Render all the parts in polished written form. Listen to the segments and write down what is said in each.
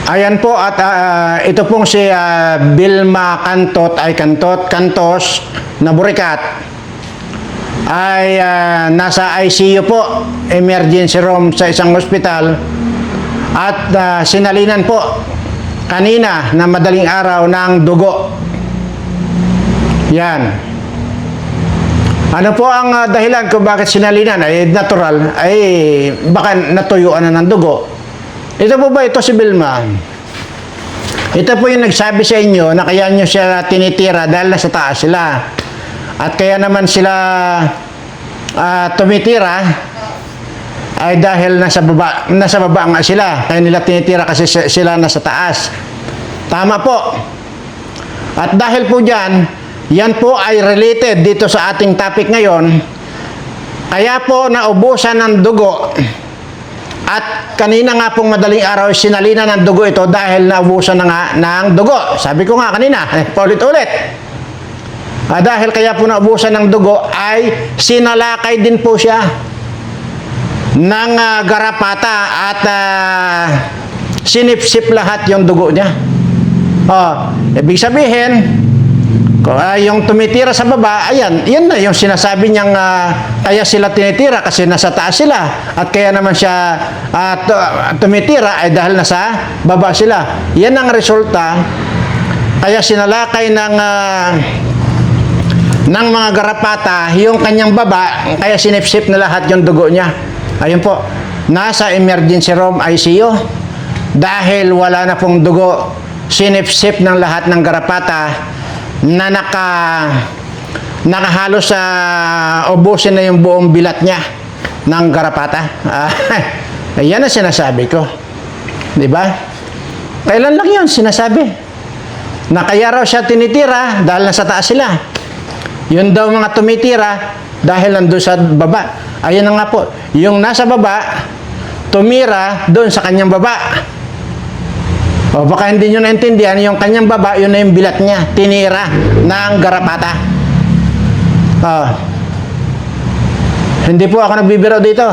Ayan po at ito pong si Vilma Cantos na Buricat ay nasa ICU po, emergency room sa isang ospital at sinalinan po kanina na madaling araw ng dugo. Yan. Ano po ang dahilan kung bakit sinalinan? Ay natural, ay baka natuyuan na ng dugo. Ito po ba ito si Vilma? Ito po yung nagsabi sa inyo na kaya nyo siya tinitira dahil nasa taas sila. At kaya naman sila tumitira ay dahil nasa baba nga sila. Kaya nila tinitira kasi sila nasa taas. Tama po. At dahil po dyan, yan po ay related dito sa ating topic ngayon. Kaya po naubusan ng dugo. At kanina nga pong madaling araw, sinalina ng dugo ito dahil naubusan na nga ng dugo. Sabi ko nga kanina, paulit-ulit. Dahil kaya po naubusan ng dugo ay sinalakay din po siya ng garapata at sinipsip lahat yung dugo niya. Ibig sabihin, yung tumitira sa baba, ayan, yan na yung sinasabi niyang kaya sila tinitira kasi nasa taas sila at kaya naman siya tumitira ay dahil nasa baba sila. Yan ang resulta. Kaya sinalakay ng mga garapata yung kanyang baba, kaya sinipsip na lahat yung dugo niya. Ayun po, nasa emergency room ICU dahil wala na pong dugo, sinipsip ng lahat ng garapata na nakahalos sa ubusin na yung buong bilat niya ng garapata. Yan ang sinasabi ko. Di ba? Kailan lang yun sinasabi? Na kaya raw siya tinitira dahil nasa taas sila. Yun daw mga tumitira dahil nandun sa baba. Ayun na nga po. Yung nasa baba, tumira doon sa kanyang baba. O baka hindi nyo naintindihan, yung kanyang baba, yun na yung bilat niya, tinira ng garapata. Hindi po ako nagbibiro dito.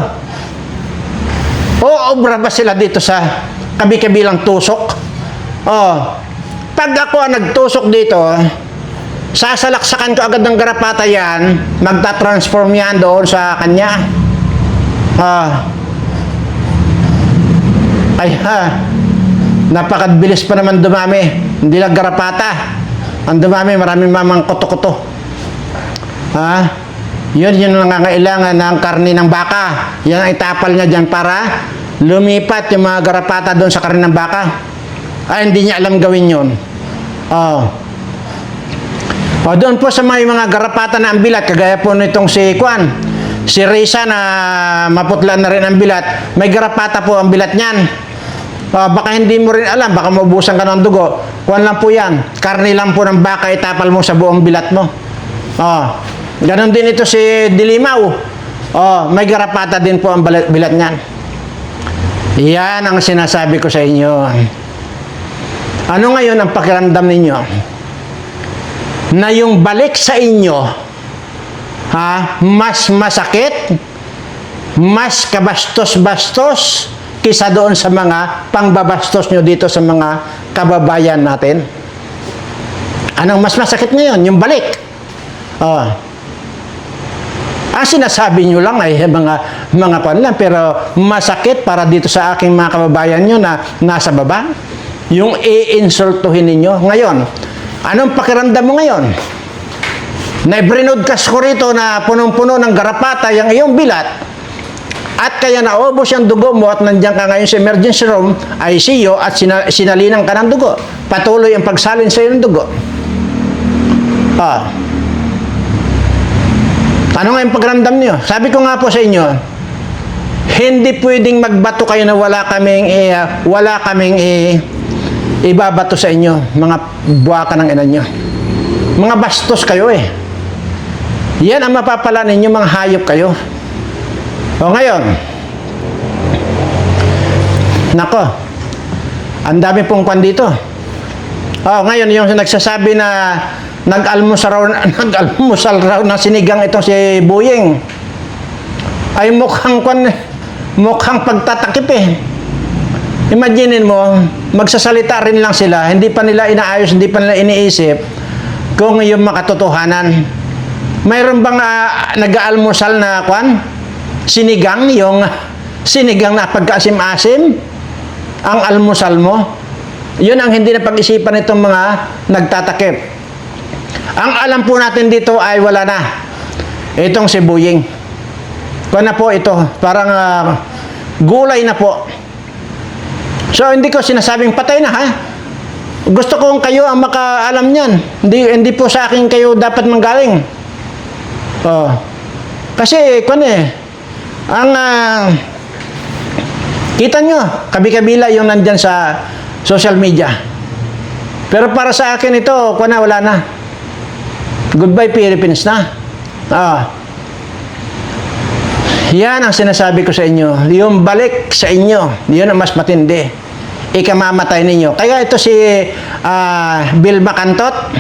Obra ba sila dito sa kabi-kabilang tusok? Pag ako nagtusok dito, sasalaksakan ko agad ng garapata yan, magta-transform yan doon sa kanya. Napakabilis pa naman dumami. Hindi lang garapata. Ang dumami, maraming mamang kuto-kuto. Yun yung nangangailangan ng karne ng baka. Yan ang itapal niya dyan para lumipat yung mga garapata doon sa karne ng baka. Hindi niya alam gawin yun. Doon po sa mga garapata na ang bilat, kagaya po nitong si Risa na maputla na rin ang bilat, may garapata po ang bilat niyan. Baka hindi mo rin alam, baka maubusan ka ng dugo. Kuwan lang po yan. Karne lang po ng baka, itapal mo sa buong bilat mo. Ganon din ito si Dilimaw. May garapata din po ang bilat niyan. Yan ang sinasabi ko sa inyo. Ano ngayon ang pakiramdam ninyo? Na yung balik sa inyo, mas masakit, mas kabastos-bastos, kisa doon sa mga pangbabastos nyo dito sa mga kababayan natin. Anong mas masakit ngayon? Yung balik. Sinasabi nyo lang ay mga pan lang, pero masakit para dito sa aking mga kababayan nyo na nasa baba. Yung i-insultuhin ninyo. Ngayon, anong pakiramdam mo ngayon? Na ibrinodcast ko rito na punong-puno ng garapata yung iyong bilat, at kaya naubos yung dugo mo at nandiyan ka ngayon sa emergency room, ICU, at sinalinan ka ng dugo. Patuloy ang pagsalin sa iyo ng dugo. Ano nga yung pagramdam niyo? Sabi ko nga po sa inyo, hindi pwedeng magbato kayo na wala kaming ibabato sa inyo, mga buwaka ng ina nyo. Mga bastos kayo eh. Yan ang mapapala ninyo, mga hayop kayo. Ngayon, nako, ang dami pong kwan dito. Ngayon, yung nagsasabi na nag-almusal raw ng sinigang itong si Buying, ay mukhang pagtatakip eh. Imaginin mo, magsasalita rin lang sila, hindi pa nila inaayos, hindi pa nila iniisip kung yung makatotohanan. Mayroon bang nag-aalmusal na sinigang, yung sinigang na pagkaasim-asim, ang almusal mo? Yun ang hindi na pag-isipan itong mga nagtatakip. Ang alam po natin dito ay wala na. Itong si Buying. Na po ito, parang gulay na po. So, hindi ko sinasabing patay na, ha? Gusto kong kayo ang makaalam niyan. Hindi po sa akin kayo dapat manggaling. Oh. Kasi, ang kita nyo, kabi-kabila yung nandyan sa social media. Pero para sa akin ito, wala na. Goodbye Philippines na. Yan ang sinasabi ko sa inyo. Yung balik sa inyo, yun ang mas matindi. Ikamamatay ninyo. Kaya ito si Bill Macantot,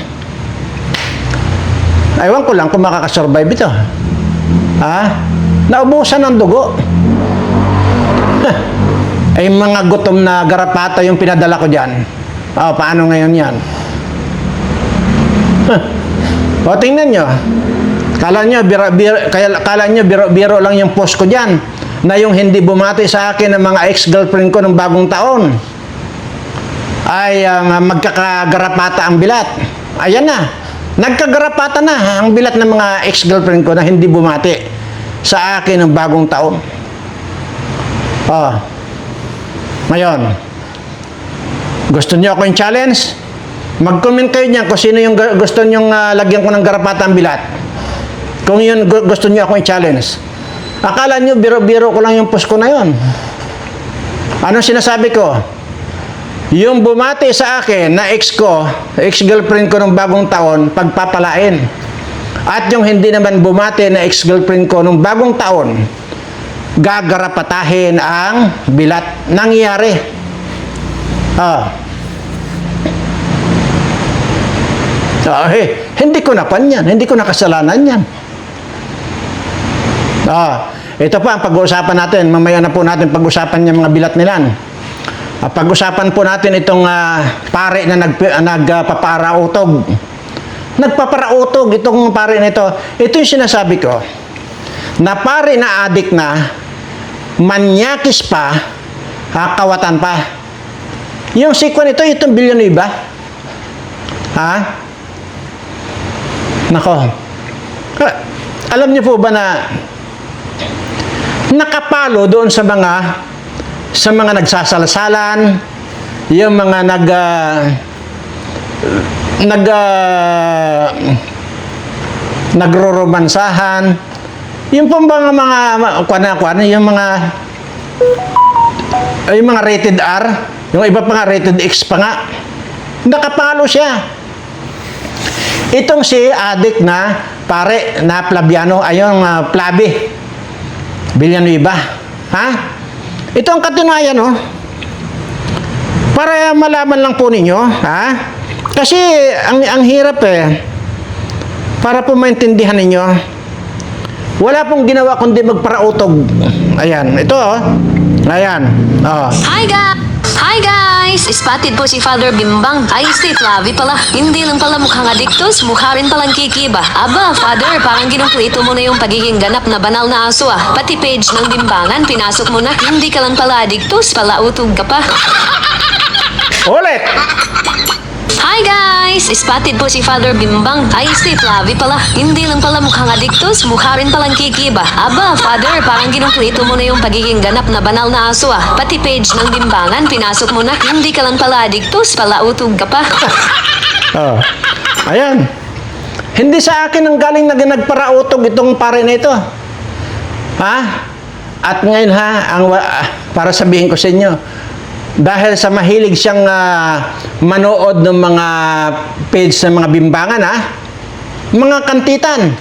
aywan ko lang kung makakasurvive ito. Naubusan ng dugo. Ay mga gutom na garapata yung pinadala ko dyan. Paano ngayon yan? Tingnan nyo. Kala nyo biro lang yung post ko dyan na yung hindi bumati sa akin ng mga ex-girlfriend ko ng bagong taon ay magkakagarapata ang bilat. Ayan na. Nagkagarapata na ang bilat ng mga ex-girlfriend ko na hindi bumati sa akin ng bagong taon. Ngayon, gusto niyo ako yung challenge? Mag-comment kayo niyan kung sino yung gusto niyong lagyan ko ng garapata ang bilat. Kung yun gusto niyo ako yung challenge. Akala niyo biro-biro ko lang yung post ko na yun. Ano sinasabi ko? Yung bumati sa akin na ex-girlfriend ko ng bagong taon, pagpapalain. At yung hindi naman bumati na ex-girlfriend ko ng bagong taon, gagarapatahin ang bilat. Nangyari. Hindi ko na pan yan. Hindi ko na kasalanan yan. Ito pa ang pag-uusapan natin. Mamaya na po natin pag-usapan yung mga bilat nilan. Pag-usapan po natin itong pare na nagpaparautog. Nagpaparautog itong pare na ito. Ito yung sinasabi ko. Na pare na adik na, manyakis pa, kawatan pa. Yung sikwan ito, itong Villanueva. Nako. Alam niyo po ba na nakapalo doon sa mga nagsasalsalan, yung mga nagroromansahan, yung pong mga yung mga rated R, yung iba pa nga rated X pa nga, nakapalo siya. Itong si adik na pare na Flaviano, ayong Flavi Villanueva. Ito ang katunayan, para malaman lang po ninyo, kasi ang hirap para po maintindihan ninyo. Wala pong ginawa kundi magparautog. Ayan, ito ayan. Hi guys! Spotted po si Father Bimbang. Ay, si Flavi pala. Hindi lang pala mukhang adiktos, mukha rin palang kikiba. Aba, Father, parang ginumpleto mo na yung pagiging ganap na banal na aso Pati page ng Bimbangan, pinasok mo na. Hindi ka lang pala adiktos, pala utog ka pa. Ulit! Hi guys! Spotted po si Father Bimbang. Ay, si Flavi pala. Hindi lang pala mukhang adiktos, mukha rin palang kikiba. Aba, Father, parang ginumpleto mo na yung pagiging ganap na banal na aso Pati page ng Bimbangan, pinasok mo na. Hindi ka lang pala adiktos, pala utog ka pa. Ayan. Hindi sa akin ang galing na nagparautog itong pare na ito. At ngayon para sabihin ko sa inyo, dahil sa mahilig siyang manood ng mga page ng mga Bimbangan, mga kantitan.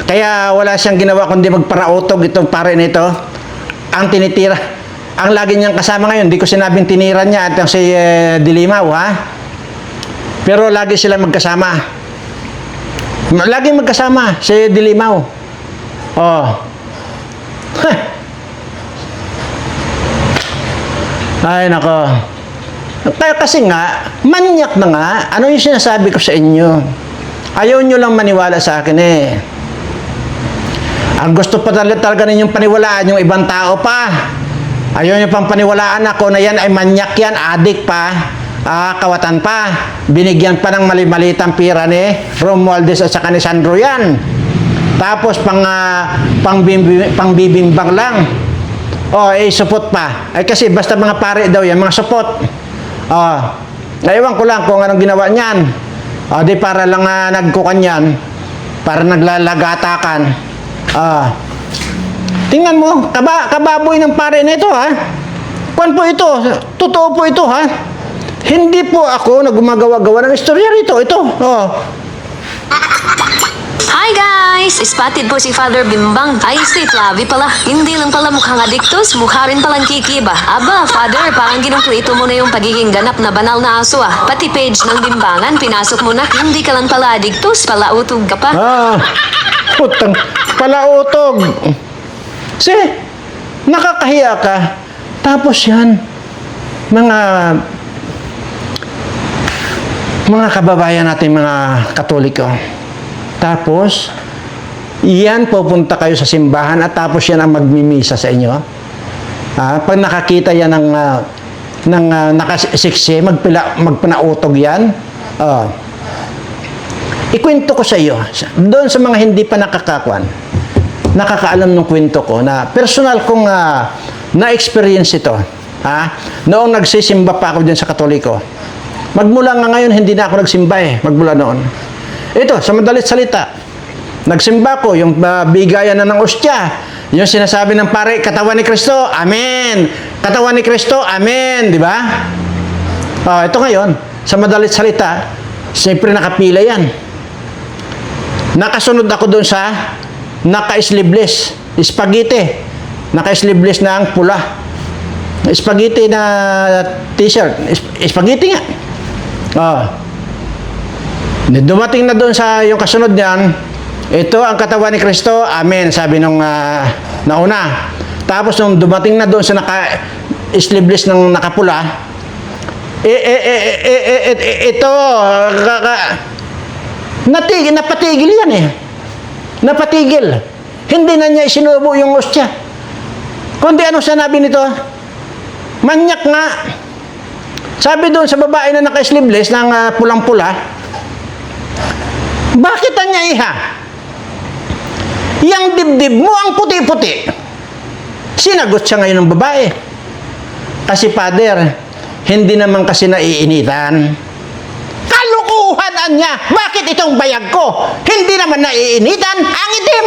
Kaya wala siyang ginawa kundi magparautog itong pare nito. Ang tinitira, ang lagi niyang kasama ngayon, hindi ko sinabing tinira niya at si Dilimaw, pero lagi sila magkasama. Lagi magkasama si Dilimaw. Ay, nako. Kaya kasi nga, manyak na nga. Ano yung sinasabi ko sa inyo? Ayaw nyo lang maniwala sa akin eh. Ang gusto pa talaga ninyong paniwalaan yung ibang tao pa. Ayaw nyo pang paniwalaan ako na yan ay manyak yan, adik pa, kawatan pa. Binigyan pa ng mali-malitang pira ni Romualdez at saka ni Sandro yan. Tapos pangbibimbang lang. Supot pa. Ay kasi basta mga pare daw yan, mga supot. Naiwan ko lang kung anong ginawa niyan. Di para lang nagkukan yan. Para naglalagatakan. Tingnan mo, kababoy ng pare na ito, ha? Kwan po ito, totoo po ito, ha? Hindi po ako na gumagawa-gawa ng istorya rito. Ito, Hi guys! Spotted po si Father Bimbang. Ay, State Lavi pala. Hindi lang pala mukhang adiktos, mukha rin palang kikiba. Aba, Father, parang ginumpleto mo na yung pagiging ganap na banal na aso ah. Pati page ng Bimbangan, pinasok mo na. Hindi ka lang pala adiktos, palautog ka pa. Putang, palautog. Nakakahiya ka. Tapos yan, mga kababayan natin, mga Katoliko. Tapos, yan pupunta kayo sa simbahan at tapos yan ang magmimisa sa inyo. Pag nakakita yan ng nakasiksi, magpanautog yan. Ikwento ko sa iyo, doon sa mga hindi pa nakakaalam ng kwento ko na personal kong na-experience ito. Noong nagsisimba pa ako dyan sa Katoliko. Magmula nga ngayon, hindi na ako nagsimba magmula noon. Ito, sa madalit salita, nagsimba ko, yung bigayan na ng ostya, yung sinasabi ng pare, katawan ni Kristo, amen. Katawan ni Kristo, amen. Di ba? Ito ngayon, sa madalit salita, siyempre nakapila yan. Nakasunod ako doon sa naka-sleeveless, spaghetti. Naka-sleeveless na ang pula. Spaghetti na t-shirt. Spaghetti nga. Dumating na doon sa yung kasunod niyan, ito ang katawan ni Kristo, amen, sabi nung nauna. Tapos nung dumating na doon sa naka-sleeveless ng nakapula, ito, napatigil yan Napatigil. Hindi na niya isinubo yung ostya. Kundi ano sinabi nito? Manyak nga. Sabi doon sa babae na naka-sleeveless ng pulang-pula, bakit niya iha? Yang dibdib mo ang puti-puti. Sinagot siya ngayon ng babae. Kasi Father, hindi naman kasi naiinitan. Kalukuhan niya. Bakit itong bayag ko? Hindi naman naiinitan. Ang itim.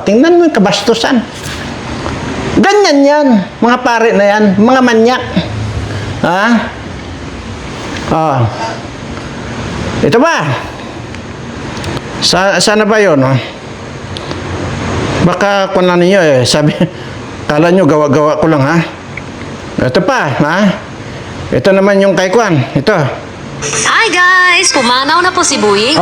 Tingnan mo yung kabastusan. Ganyan yan. Mga pare na yan. Mga manyak. Ito ba? Sana ba yun? Baka kung ano ninyo sabi, kala nyo gawa-gawa ko lang Ito pa, Ito naman yung kay Kwan. Ito. Hi guys! Pumanaw na po si Buying.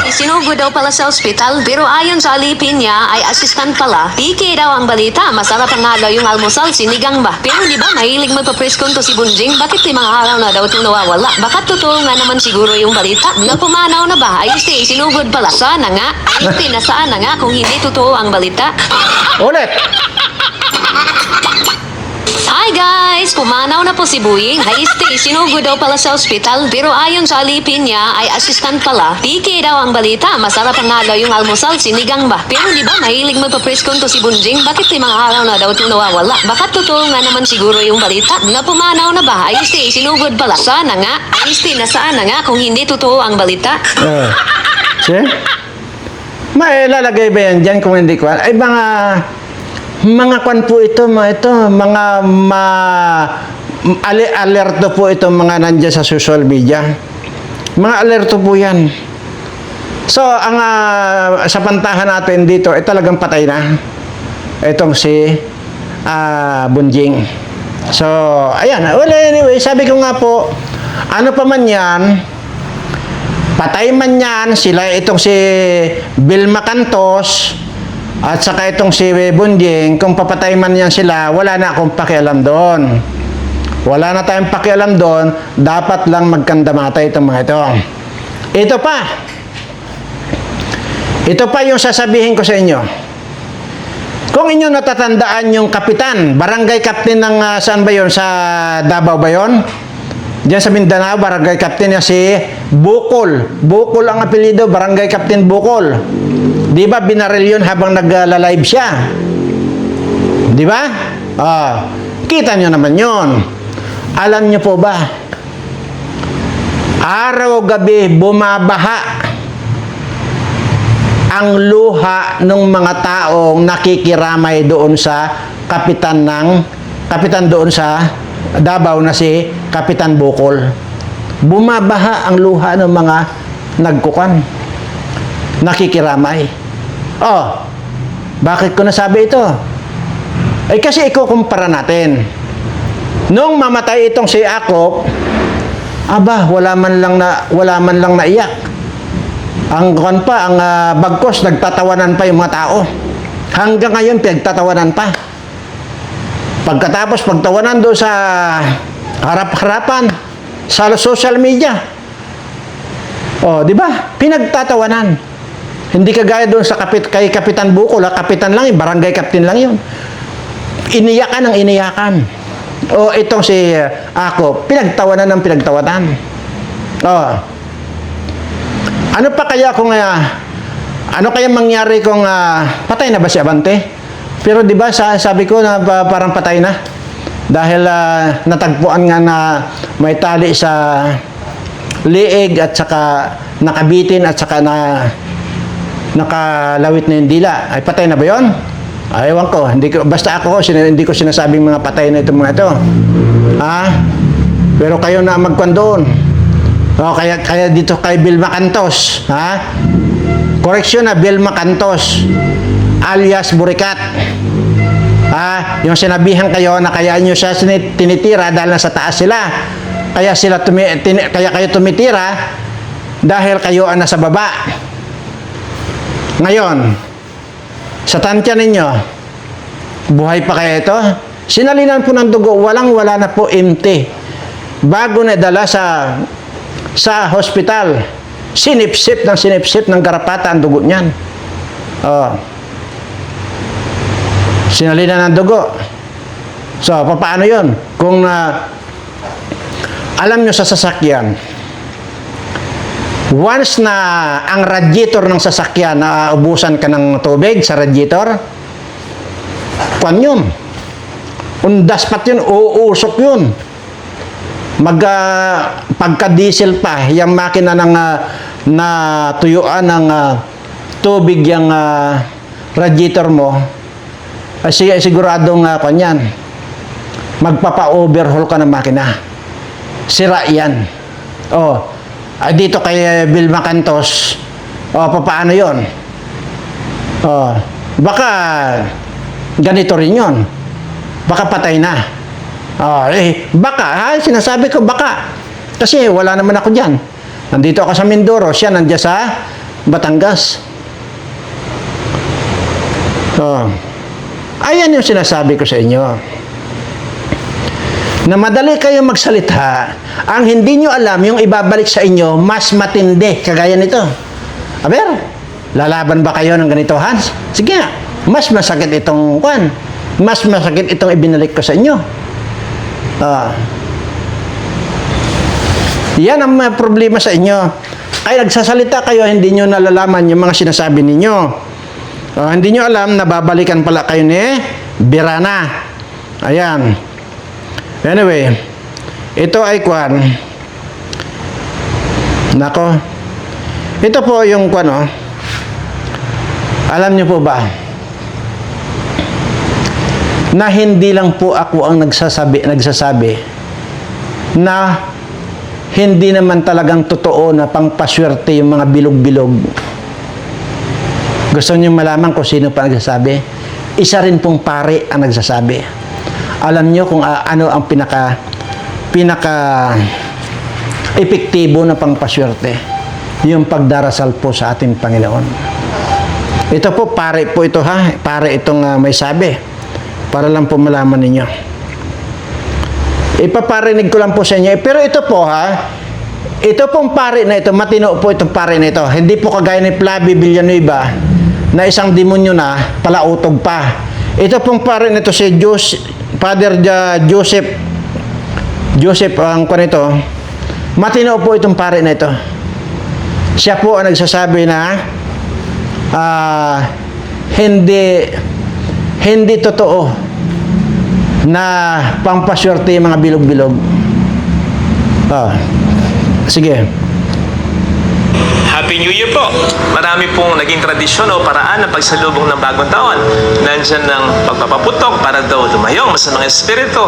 Sinugod daw pala sa ospital, pero ayon sa alipin niya ay assistant pala. PK daw ang balita, masarap ang nga daw yung almusal, sinigang ba? Pero di ba mahilig magpapreskon to si Bunjing? Bakit 5 araw na daw itong nawawala? Baka totoo nga naman siguro yung balita? Nagpumanaw na ba? Ayos sinugod pala. Sana nga. Ayos nasaan na nga kung hindi totoo ang balita? Ulit! Hi guys! Pumanaw na po si Buying. Sinugod daw pala sa ospital, pero ayon sa alipin niya ay assistant pala. PK daw ang balita, masarap ang nga daw yung almusal, sinigang ba? Pero di ba mahilig magpapreskon to si Bunjing? Bakit 5 araw na daw itong nawawala? Baka totoo nga naman siguro yung balita? Napumanaw na ba? Ayos sinugod pala. Sana nga. Ayos nasaan na nga kung hindi totoo ang balita? May lalagay ba yan dyan kung hindi ko? Ay mga kwan po ito, mga alerto po ito mga nandiyan sa social media. Mga alerto po yan. So, ang sa pantahan natin dito, talagang patay na. Itong si Bunjing. So, ayan. Well, anyway, sabi ko nga po, ano pa man yan, patay man yan, itong si Vilma Cantos, at saka itong si Bunjing, kung papatay man yan sila, wala na akong pakialam doon. Wala na tayong pakialam doon, dapat lang magkandamata itong mga ito. Ito pa yung sasabihin ko sa inyo. Kung inyo natatandaan yung kapitan, barangay captain ng saan ba yun? Sa Davao ba yun? Diyan sa Mindanao, barangay captain niya si Bukol. Bukol ang apelido, barangay captain Bukol. Di ba binaril yun habang nag-live siya? Di ba? Kita nyo naman yun. Alam nyo po ba? Araw-gabi bumabaha ang luha ng mga taong nakikiramay doon sa kapitan doon sa Davao na si Kapitan Bukol. Bumabaha ang luha ng mga nakikiramay. Bakit ko nasabi ito? Kasi ikukumpara natin. Nung mamatay itong si Akop, wala man lang naiyak. Ang bagkos, nagtatawanan pa yung mga tao. Hanggang ngayon, pinagtatawanan pa. Pagkatapos, pagtawanan doon sa harap-harapan, sa social media. Di ba? Pinagtatawanan. Hindi kagaya doon sa kay Kapitan Bukol, kapitan lang, barangay captain lang yun. Iniyakan ang iniyakan. Itong si Akop, pinagtawanan ng pinagtawanan. Ano pa kaya kung ano kaya mangyari kung patay na ba si Abante? Pero 'di ba sabi ko na parang patay na dahil natagpuan nga na may tali sa liig at saka nakabitin at saka nakalawit na yung dila. Ay patay na ba 'yon? Ewan ko, basta hindi ko sinasabing mga patay na itong mga ito. Pero kayo na magkwan doon. Kaya dito kay Vilma Cantos, Correction na Vilma Cantos alias Burikat. Yung sinabihan kayo na kaya nyo siya tinitira dahil nasa taas sila. Kaya kayo tumitira dahil kayo ang nasa baba. Ngayon, sa tansya ninyo, buhay pa kaya ito? Sinalinan po ng dugo, wala na po empty. Bago na dala sa hospital, sinipsip ng garapata ang dugo niyan. Sinalinan ng dugo. So, paano yun? Kung alam nyo sa sasakyan, once na ang radiator ng sasakyan na ubusan ka ng tubig sa radiator, kwan yun. Undaspat yun, uusok yun. Pagka-diesel pa, yung makina ng tuyuan ng tubig yung radiator mo, siguradong kanyan, magpapa-overhaul ka ng makina. Sira yan. Dito kay Vilma Cantos, paano yun? Baka ganito rin yun. Baka patay na. Baka, sinasabi ko baka. Kasi wala naman ako dyan. Nandito ako sa Mindoro, siya nandiyan sa Batangas. Ayan yung sinasabi ko sa inyo. Na madali kayo magsalita, ang hindi nyo alam, yung ibabalik sa inyo, mas matindi, kagaya nito. Aber, lalaban ba kayo ng ganito, Hans? Sige nga, mas masakit itong mas masakit itong ibinalik ko sa inyo. Yan ang problema sa inyo. Ay nagsasalita kayo, hindi nyo nalalaman yung mga sinasabi ninyo. Hindi nyo alam na babalikan pala kayo ni Birana. Ayan. Anyway, ito ay Nako. Ito po yung alam niyo po ba na hindi lang po ako ang nagsasabi na hindi naman talagang totoo na pangpaswerte yung mga bilog-bilog. Gusto niyo malaman kung sino pa nagsasabi? Isa rin pong pare ang nagsasabi. Alam niyo kung ano ang pinaka epektibo na pangpaswerte, yung pagdarasal po sa ating Panginoon. Ito po, pare po ito pare itong may sabi, para lang po malaman ninyo. Ipaparinig ko lang po sa inyo. Pero ito po ito pong pare na ito, matino po itong pare na ito. Hindi po kagaya ni Flavie Villanueva na isang demonyo na palautog pa. Ito pong pare na ito si Father Joseph ang kanito. Matino po itong pare na ito. Siya po ang nagsasabi na hindi totoo na pampaswerte yung mga bilog-bilog. Sige. Happy New Year po! Marami pong naging tradisyon o paraan ng pagsalubong ng bagong taon. Nandyan ng pagpapaputok para daw lumayong masamang espiritu.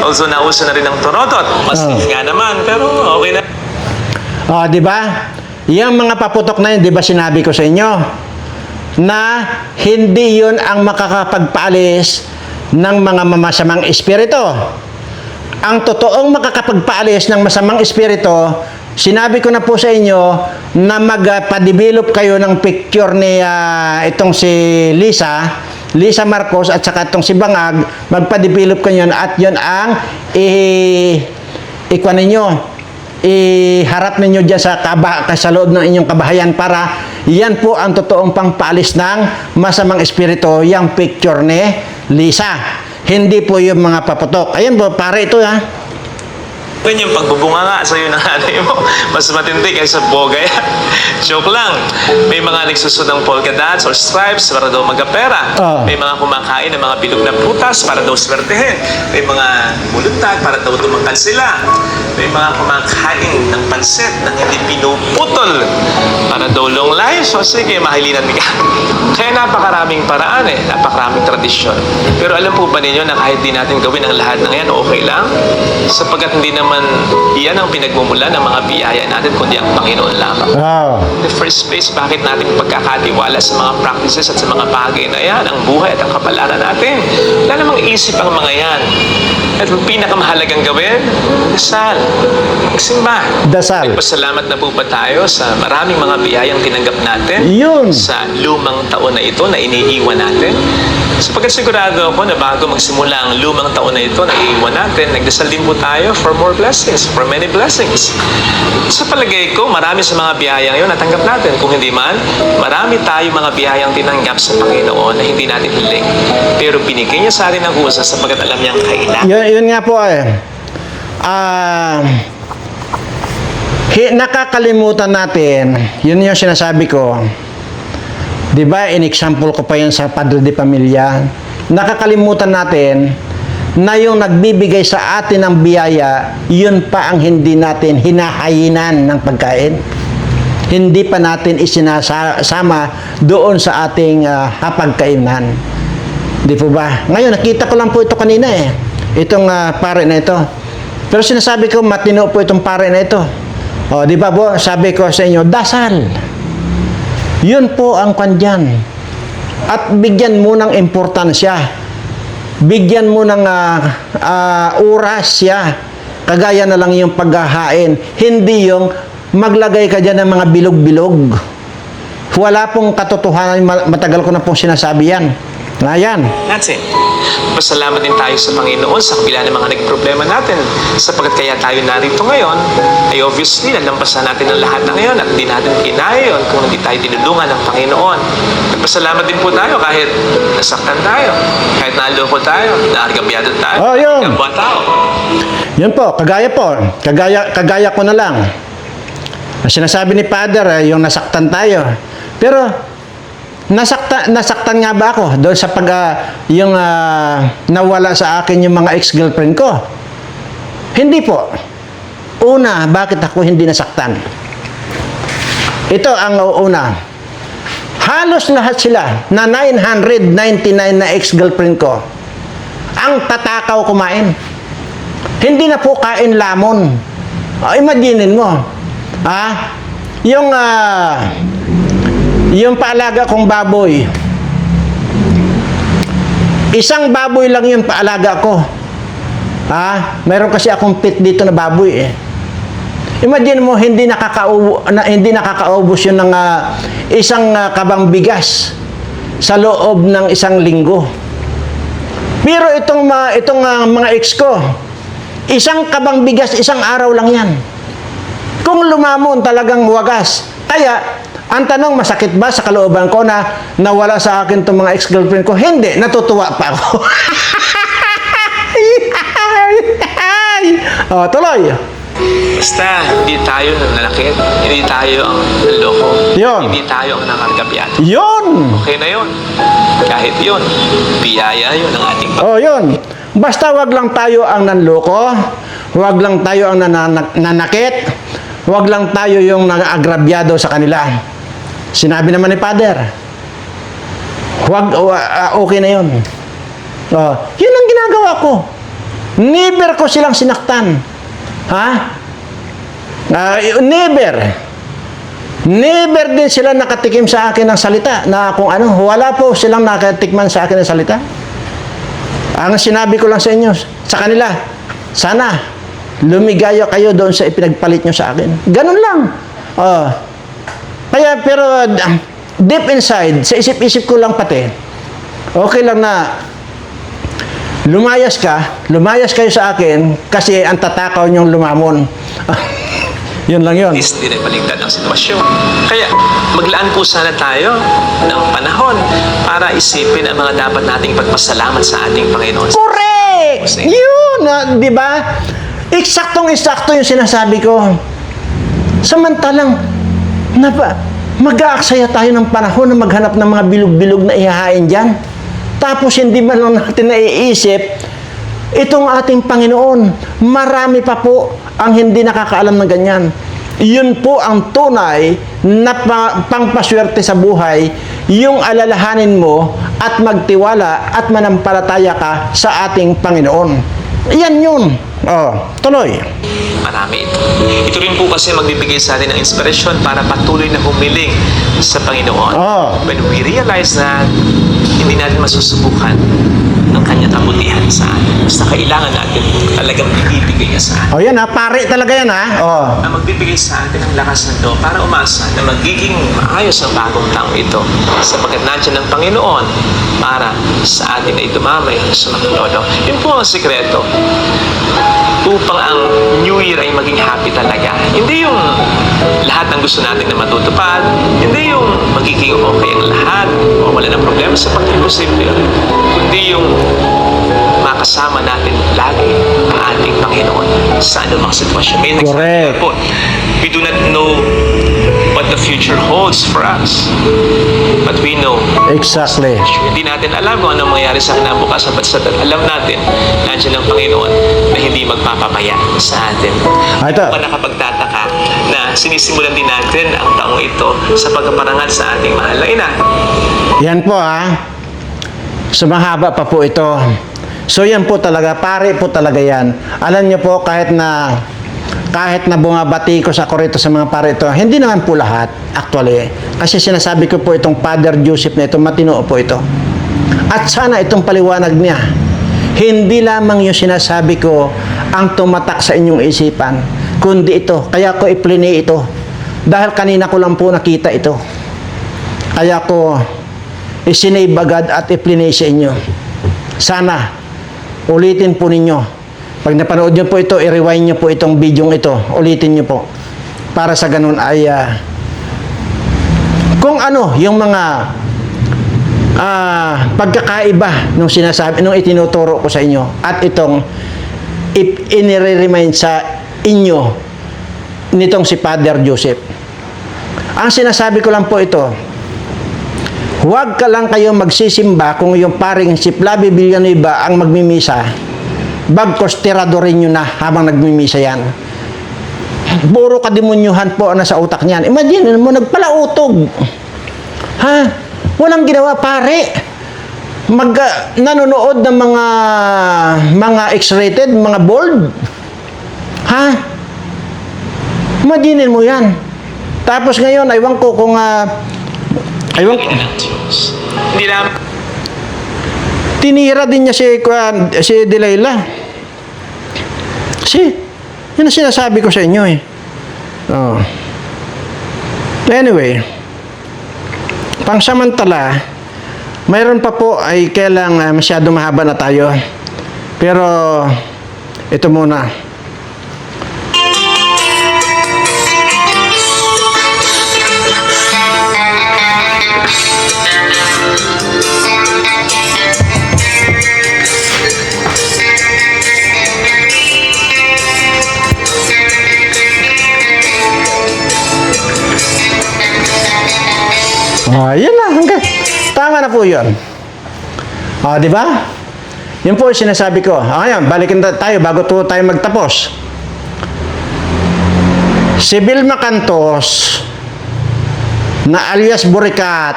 Also, nauso na rin ang torotot. Mas nga naman, pero okay na. Di ba? Yung mga paputok na yun, di ba sinabi ko sa inyo na hindi yun ang makakapagpaalis ng mga masamang espiritu. Ang totoong makakapagpaalis ng masamang espiritu, sinabi ko na po sa inyo na magpa-develop kayo ng picture ni itong si Lisa Marcos at saka itong si Bangag, magpa-develop kayo at yun ang ikuan ninyo, iharap ninyo dyan sa loob ng inyong kabahayan para yan po ang totoong pangpaalis ng masamang espiritu, yung picture ni Lisa. Hindi po yung mga paputok. Ayan po, pare ito Yung pagbubunga nga sa'yo ng nanay mo, mas matindi kaysa bogay. Joke lang. May mga nagsusod ng polka dots or stripes para daw magkapera. May mga kumakain ng mga bilog na prutas para daw swertehin. May mga buluntad para daw tumangkad sila. May mga kumakain ng pansit na hindi pinuputol para daw long life. So sige, mahilinan ka. Kaya napakaraming paraan napakaraming tradisyon. Pero alam po ba ninyo na kahit di natin gawin ang lahat ng yan, okay lang? Sapagkat hindi naman iyan ang pinagmumula ng mga biyaya natin, kundi ang Panginoon lamang. In the first place, bakit natin pagkakatiwala sa mga practices at sa mga bagay na yan, ang buhay at ang kapalaran natin? Wala namang isip ang mga yan. At ang pinakamahalagang gawin, dasal. Magsimba. Dasal. Nagpasalamat na po ba tayo sa maraming mga biyayang tinanggap natin? Yun. Sa lumang taon na ito na iniiwan natin? Sapagkat sigurado ako na bago magsimula ang lumang taon na ito na iiwan natin, nagdasal din po tayo for more blessings, for many blessings. Sa palagay ko, marami sa mga biyayang yun natanggap natin. Kung hindi man, marami tayo mga biyayang tinanggap sa Panginoon na hindi natin hiling. Pero binigay niya sa atin ang husa sapagkat alam niyang kailangan. Yun nga po nakakalimutan natin, yun yung sinasabi ko. Di ba, in-example ko pa yan sa Padre de Pamilya. Nakakalimutan natin na yung nagbibigay sa atin ng biyaya, yun pa ang hindi natin hinahayinan ng pagkain. Hindi pa natin isinasama doon sa ating hapagkainan. Di po ba? Ngayon, nakita ko lang po ito kanina itong pare na ito. Pero sinasabi ko, matino po itong pare na ito. Di ba po, sabi ko sa inyo, dasal. Yun po ang kandyan. At bigyan mo ng importansya. Bigyan mo ng oras siya. Kagaya na lang yung paghahain. Hindi yung maglagay ka dyan ng mga bilog-bilog. Wala pong katotohanan. Matagal ko na pong sinasabi yan. Ayan. That's it. Pasalamat din tayo sa Panginoon sa kabila ng mga naging problema natin. Sapagkat kaya tayo narito ngayon, ay obviously, nalampasan natin ang lahat na ngayon at hindi natin kinaya yun kung hindi tayo tinulungan ng Panginoon. Nagpasalamat din po tayo kahit nasaktan tayo, kahit naloko tayo, naargabyado tayo, yun. kapwa tao. Yun po, kagaya ko na lang. Sinasabi ni Father, yung nasaktan tayo. Pero, nasaktan nga ba ako doon sa yung nawala sa akin yung mga ex-girlfriend ko? Hindi po. Una, bakit ako hindi nasaktan? Ito ang una. Halos lahat sila na 999 na ex-girlfriend ko ang tatakaw kumain. Hindi na po kain lamon. Imaginin mo. Yung paalaga kong baboy, isang baboy lang yung paalaga ko. Mayroon kasi akong pit dito na baboy Imagine mo, hindi nakakaubos yun ng isang kabang bigas sa loob ng isang linggo. Pero itong mga ex ko, Isang kabang bigas, isang araw lang yan. Kung lumamon, talagang wagas. Kaya, ang tanong, masakit ba sa kalooban ko na nawala sa akin itong mga ex-girlfriend ko? Hindi, natutuwa pa ako. Oh, tuloy. Basta, hindi tayo nananakit. Hindi tayo ang naloko. Yun. Hindi tayo ang nangargabyado. Yun. Okay na yun. Kahit yun, biyaya yun ng ating Oh, yun. Basta wag lang tayo ang nanloko, wag lang tayo ang nanakit, wag lang tayo yung nag-agrabyado sa kanila. Sinabi naman ni Father, okay na yun. Oh, yun ang ginagawa ko. Never ko silang sinaktan. Ha? Never. Never din sila nakatikim sa akin ng salita na kung ano, wala po silang nakatikman sa akin ng salita. Ang sinabi ko lang sa inyo, sa kanila, sana lumigaya kayo doon sa ipinagpalit nyo sa akin. Ganun lang. Pero deep inside, sa isip-isip ko lang pati, okay lang na lumayas kayo sa akin kasi ang tatakaw nyong lumamon. Yun lang yun. Hindi na baligtad ang sitwasyon. Kaya maglaan po sana tayo ng panahon para isipin ang mga dapat nating pagpasalamat sa ating Panginoon. Correct! Yun! Di ba? Eksaktong-eksakto yung sinasabi ko. Samantalang, mag-aaksaya tayo ng panahon na maghanap ng mga bilog-bilog na ihahain dyan. Tapos hindi man lang natin naiisip, itong ating Panginoon, marami pa po ang hindi nakakaalam ng ganyan. Yun po ang tunay na pangpaswerte sa buhay, yung alalahanin mo at magtiwala at manampalataya ka sa ating Panginoon. Yan yun. Tuloy. Marami ito. Ito rin po kasi magbibigay sa atin ng inspirasyon para patuloy na humiling sa Panginoon. When we realize na hindi natin masusubukan ang kanyang kabutihan sa atin. Basta kailangan natin talagang ibibigay niya sa atin. Yan pare talaga yan Ang magbibigay sa atin ng lakas ng loob para umasa na magiging maayos ang bagong taong ito sapagkat nandiyan ng Panginoon para sa atin ay dumamay sa maglodo. Yun po ang sikreto upang ang New Year ay maging happy talaga. Hindi yung lahat ng gusto natin na matutupad, hindi yung magiging okay ang lahat o wala ng problema sa pag-imposible, kundi yung makasama natin lagi ang ating Panginoon sa anumang sitwasyon. Correct. We do not know what the future holds for us. But we know. Exactly. Hindi natin alam kung anong mangyayari sa kinabukasan. But alam natin, nandiyan ang Panginoon na hindi magpapabaya sa atin. Ito. Kung nakapagtataka na sinisimulan din natin ang taong ito sa pagpaparangal sa ating mahal na ina. Yan po sumahaba pa po ito. So yan po talaga, pare po talaga yan. Alam niyo po, kahit na bumabati ko sa korito sa mga pare ito, hindi naman po lahat, actually. Kasi sinasabi ko po itong Father Joseph na ito, matino po ito. At sana itong paliwanag niya, hindi lamang yung sinasabi ko ang tumatak sa inyong isipan, kundi ito. Kaya ko i-play ito. Dahil kanina ko lang po nakita ito. Kaya ko isinave agad at i-play sa inyo. Sana, ulitin po ninyo. Pag napanood nyo po ito, i-rewind nyo po itong video ito. Ulitin nyo po. Para sa ganun ay kung ano yung mga pagkakaiba nung sinasabi, nung itinuturo ko sa inyo at itong inire-remind sa inyo nitong si Father Joseph. Ang sinasabi ko lang po ito, huwag ka lang kayo magsisimba kung yung paring si Flavio Villanueva ang magmimisa. Bagkos tiradorin nyo na habang nagmimisa yan. Puro kademonyuhan po na sa utak niyan. Imagine mo, nagpalautog. Walang ginawa, pare. Nanonood ng mga X-rated, mga bold. Imagine mo yan. Tapos ngayon, aywan ko kung Hindi naman. Tinira din niya si Delilah. Yun ang sinasabi ko sa inyo Anyway, pangsamantala, mayroon pa po ay kailang masyado mahaba na tayo. Pero ito muna. Yun na. Hanggang. Tama na po yun. Di ba? Yun po yung sinasabi ko. Ngayon, balikin tayo bago tayo magtapos. Si Vilma Cantos na alias Burikat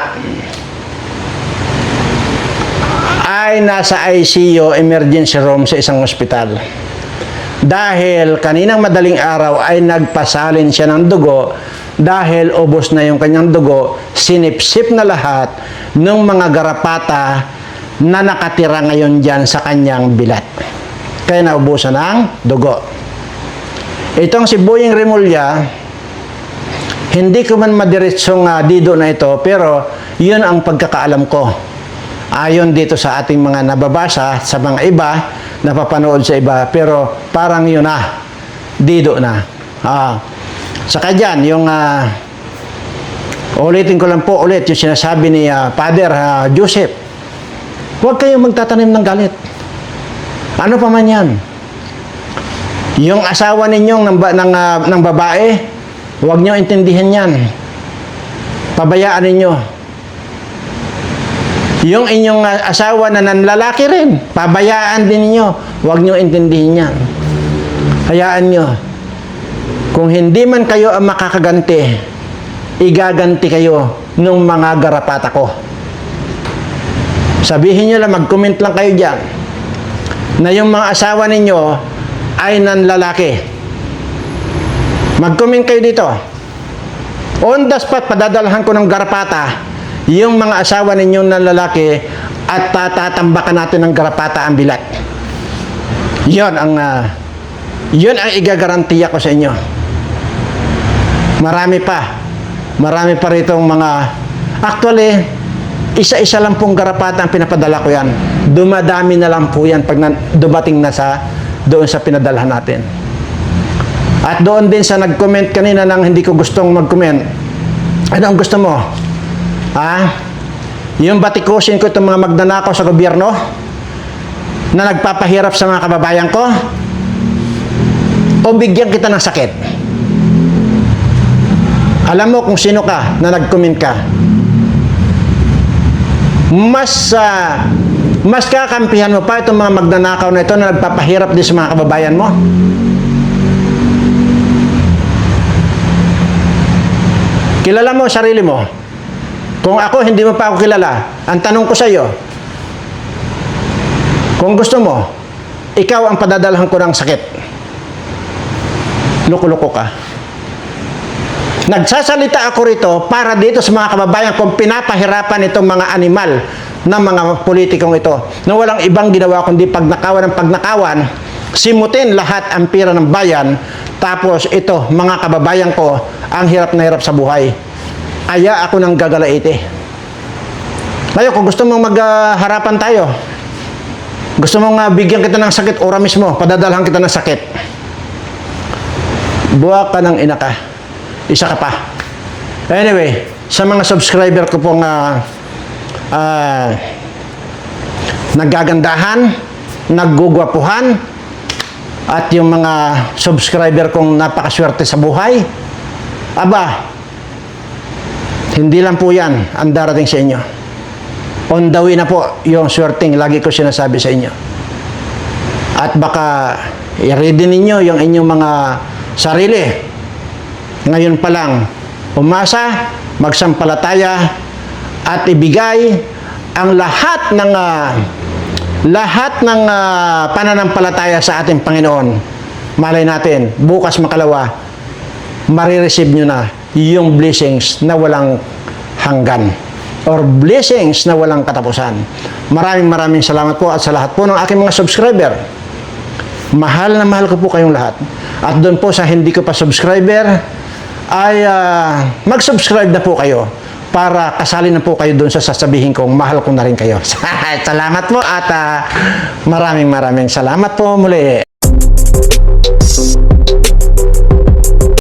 ay nasa ICU emergency room sa isang ospital. Dahil kaninang madaling araw ay nagpasalin siya ng dugo dahil ubos na yung kanyang dugo, sinipsip na lahat ng mga garapata na nakatira ngayon dyan sa kanyang bilat. Kaya naubusan ng dugo. Itong si Boying Remulla, hindi ko man madiretsong dido na ito, pero yun ang pagkakaalam ko. Ayon dito sa ating mga nababasa, sa mga iba, napapanood sa iba, pero parang yun na, dido na. Saka dyan, yung ulitin ko lang po ulit yung sinasabi ni Father Joseph, huwag kayong magtatanim ng galit. Ano pa man yan? Yung asawa ninyong ng babae, huwag nyo intindihan yan. Pabayaan ninyo. Yung inyong asawa na nanlalaki rin, pabayaan din ninyo. Huwag nyo intindihin yan. Hayaan nyo. Kung hindi man kayo ang makakaganti, igaganti kayo ng mga garapata ko. Sabihin nyo lang, mag-comment lang kayo dyan, na yung mga asawa ninyo ay nanlalaki. Mag-comment kayo dito. On the spot, padadalhan ko ng garapata yung mga asawa ninyong nanlalaki at tatambakan natin ng garapata ang bilat. Yun ang igagarantiya ko sa inyo. Marami pa ritong mga, actually, isa-isa lang pong garapata ang pinapadala ko yan. Dumadami na lang po yan pag dumating na doon sa pinadalhan natin. At doon din sa nag-comment kanina nang hindi ko gustong mag-comment, ano ang gusto mo? Yung batikusin ko itong mga magnanakaw sa gobyerno na nagpapahirap sa mga kababayan ko? O bigyan kita ng sakit? Alam mo kung sino ka na nag-comment ka. Mas kakampihan mo pa itong mga magnanakaw na ito na nagpapahirap din sa mga kababayan mo. Kilala mo sarili mo. Kung ako, hindi mo pa ako kilala, ang tanong ko sa iyo, kung gusto mo, ikaw ang padadalhan ko ng sakit. Loko-loko ka. Nagsasalita ako rito para dito sa mga kababayan kung pinapahirapan itong mga animal ng mga politikong ito na walang ibang ginawa kundi pagnakawan ng pagnakawan, simutin lahat ang pira ng bayan, tapos ito, mga kababayan ko, ang hirap na hirap sa buhay. Aya ako ng gagalaite. Ngayon, kung gusto mong magharapan tayo, gusto mong bigyan kita ng sakit, ora mismo, padadalhan kita ng sakit. Buwak ka ng ina ka. Isa ka pa. Anyway, sa mga subscriber ko pong nagagandahan, naggugwapuhan, at yung mga subscriber kong napakaswerte sa buhay, aba, hindi lang po yan ang darating sa inyo. On the way na po yung swerteng lagi ko sinasabi sa inyo. At baka i-ready ninyo yung inyong mga sarili. Ngayon pa lang, umasa, magsampalataya, at ibigay ang lahat ng pananampalataya sa ating Panginoon. Malay natin, bukas makalawa, marireceive nyo na yung blessings na walang hanggan or blessings na walang katapusan. Maraming salamat po at sa lahat po ng aking mga subscriber. Mahal na mahal ko po kayong lahat. At doon po sa hindi ko pa subscriber, ay mag-subscribe na po kayo para kasali na po kayo doon sa sasabihin kong mahal ko na rin kayo. Salamat po at maraming salamat po muli. po.